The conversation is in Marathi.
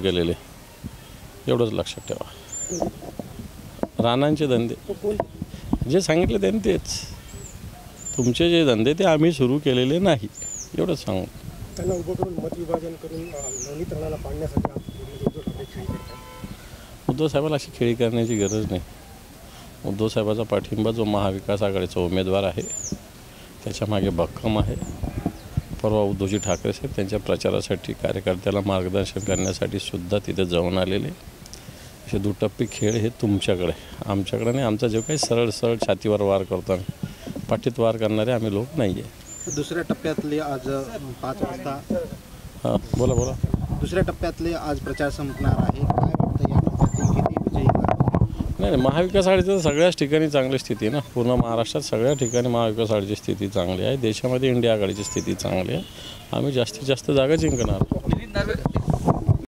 गेलेले एवढंच लक्षात ठेवा. रानांचे धंदे जे सांगितले त्यांनी तेच. तुमचे जे धंदे ते आम्ही सुरू केलेले नाही एवढंच सांगू. त्यांना उभं करून मत विभाजन करून नवनीत राणाला पाडण्यासाठी उद्धव ठाकरे खेळी करतात. उद्धव साहेबाला अशी खेळी करण्याची गरज नाही. उद्धव साहेबाचा पाठिंबा जो महाविकास आघाडीचा उमेदवार आहे त्याच्या मागे भक्कम आहे. परवा उद्धवजी ठाकरे साहेब त्यांच्या प्रचारासाठी कार्यकर्त्याला मार्गदर्शन करण्यासाठी सुद्धा तिथे जाऊन आलेले. असे दुटप्पी खेळ हे तुमच्याकडे, आमच्याकडे नाही. आमचा जो काही सरळ सरळ छातीवर वार करतो आम्ही, पाठीत वार करणारे आम्ही लोक नाही आहे. दुसऱ्या टप्प्यातले आज 5 वाजता हां बोला बोला. दुसऱ्या टप्प्यातले आज प्रचार संपणार आहे. काय वाटतं या टप्प्यातून किती विजयी? नाही महाविकास आघाडीचं सगळ्याच ठिकाणी चांगली स्थिती आहे ना. पूर्ण महाराष्ट्रात सगळ्या ठिकाणी महाविकास आघाडीची स्थिती चांगली आहे. देशामध्ये इंडिया आघाडीची स्थिती चांगली आहे. आम्ही जास्तीत जास्त जागा जिंकणार.